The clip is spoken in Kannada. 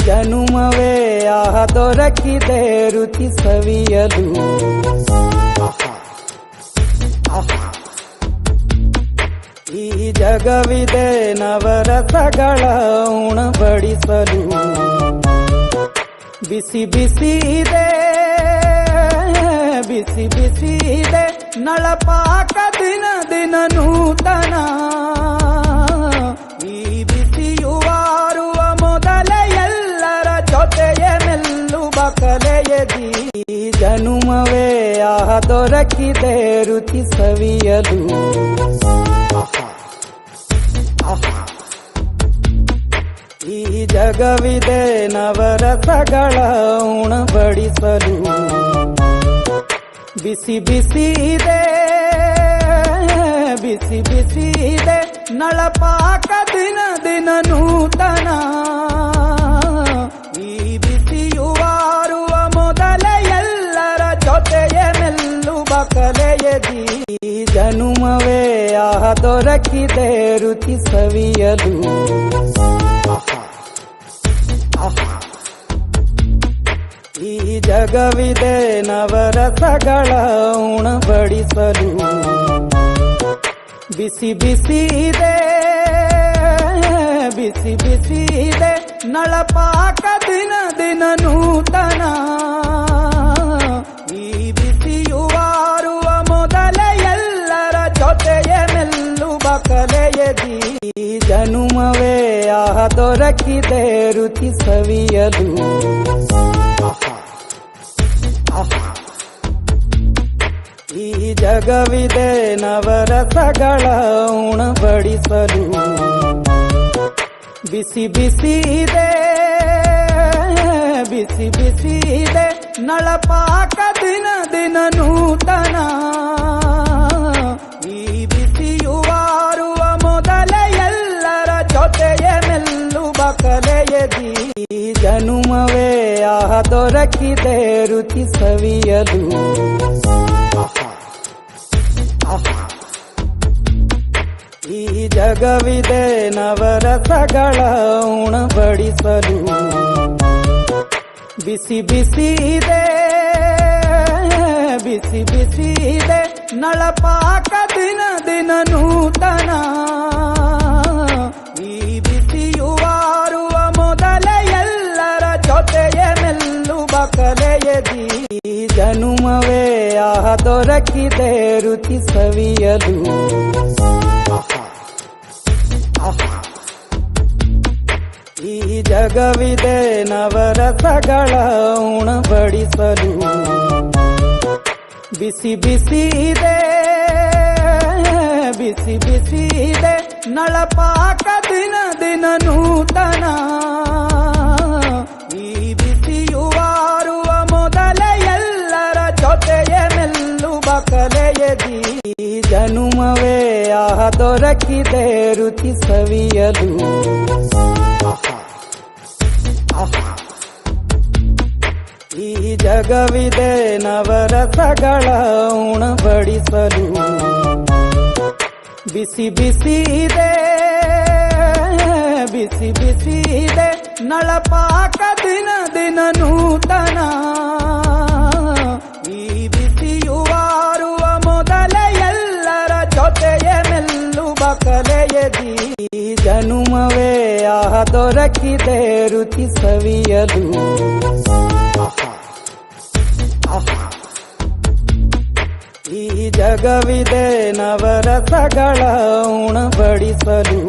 ಜನುಮವೇ ಆಹ ದೊರಕಿದೆ ರುಚಿ ಸವಿಯಲು. ಈ ಜಗವಿದೆ ನವರಸಗಳ ಉಣಬಡಿಸಲು. ಬಿಸಿ ಬಿಸಿ ಇದೆ ಬಿಸಿ ಬಿಸಿ ಇದೆ ನಳಪಾಕ ದಿನ ದಿನ ನೂತನ. ಈ ಬಿಸಿಯುವಾರುವ ಮೊದಲೇ ಎಲ್ಲರ ಜೊತೆಯ ಮೆಲ್ಲುವ ಕಲೆಯದಿ. ಜನುಮವೇ ಆಹ ದೊರಕಿದೆ ರುಚಿ ಸವಿಯಲು. ಈ ಜಗವಿದೆ ನವರಸಗಳ ಉಣಬಡಿಸಲು. ಬಿಸಿ ಬಿಸಿ ಇದೆ ಬಿಸಿ ಬಿಸಿ ಇದೆ ನಳಪಾಕ ದಿನ ದಿನ ನೂತನ. ಈ ಬಿಸಿಯುವಾರುವ ಮೊದಲೇ ಎಲ್ಲರ ಜೊತೆಯ ಮೆಲ್ಲುವ ಕಲೆಯದಿ. ಜನುಮವೇ ಆಹ ದೊರಕಿದೆ ರುಚಿ ಸವಿಯಲು. ಈ ಜಗವಿದೆ ನವರಸಗಳ ಉಣಬಡಿಸಲು. ಬಿಸಿ ಬಿಸಿ ಇದೆ ಬಿಸಿ ಬಿಸಿ ಇದೆ ನಳಪಾಕ ದಿನ ದಿನ ನೂತನ. ಈ ಬಿಸಿಯುವಾರುವ ಮೊದಲೇ ಎಲ್ಲರ ಜೊತೆಯ ಮೆಲ್ಲುವ ಕಲೆಯದಿ. ಜನುಮವೇ ಆಹ ದೊರಕಿದೆ ರುಚಿ ಸವಿಯಲು. ಈ ಜಗವಿದೆ ನವರಸಗಳ ಉಣಬಡಿಸಲು. ಬಿಸಿ ಬಿಸಿ ಇದೆ ಬಿಸಿ ಬಿಸಿ ಇದೆ ನಳಪಾಕ ದಿನ ದಿನ ನೂತನ. ಈ ಬಿಸಿಯುವಾರುವ ಮೊದಲೇ ಎಲ್ಲರ ಜೊತೆಯ ಮೆಲ್ಲುವ ಕಲೆಯದಿ. ಜನುಮವೇ ಆಹ ದೊರಕಿದೆ ರುಚಿ ಸವಿಯಲು. ಈ ಜಗವಿದೆ ನವರಸಗಳ ಉಣಬಡಿಸಲು. ಬಿಸಿ ಬಿಸಿ ಇದೆ ಬಿಸಿ ಬಿಸಿ ಇದೆ ನಳಪಾಕ ದಿನ ದಿನ ನೂತನ. ಈ ಬಿಸಿಯುವಾರುವ ಮೊದಲೇ ಎಲ್ಲರ ಜೊತೆಯ ಮೆಲ್ಲುವ ಕಲೆಯದಿ. ಜನುಮವೇ ಆಹ ದೊರಕಿದೆ ರುಚಿ ಸವಿಯಲು. ಈ ಜಗವಿದೆ ನವರಸಗಳ ಉಣಬಡಿಸಲು. ಬಿಸಿ ಬಿಸಿ ಇದೆ ಬಿಸಿ ಬಿಸಿ ಇದೆ ನಳಪಾಕ ದಿನ ದಿನ ನೂತನ. ಈ ಬಿಸಿಯುವಾರುವ ಮೊದಲೇ ಎಲ್ಲರ ಜೊತೆಯ ಮೆಲ್ಲುವ ಕಲೆಯದಿ. ಜನುಮವೇ ಆಹ ದೊರಕಿದೆ ರುಚಿ ಸವಿಯಲು. ಈ ಜಗವಿದೆ ನವರಸಗಳ ಉಣಬಡಿಸಲು. ಬಿಸಿ ಬಿಸಿ ಇದೆ ಬಿಸಿ ಬಿಸಿ ಇದೆ ನಳಪಾಕ ದಿನ ದಿನ ನೂತನ. ಈ ಬಿಸಿಯುವಾರುವ ಮೊದಲೇ ಎಲ್ಲರ ಜೊತೆಯ ಮೆಲ್ಲುವ ಕಲೆಯದಿ. ಜನುಮವೇ ಆಹ ದೊರಕಿದೆ ರುಚಿ ಸವಿಯಲು. ಈ ಜಗವಿದೆ ನವರಸಗಳ ಉಣಬಡಿಸಲು.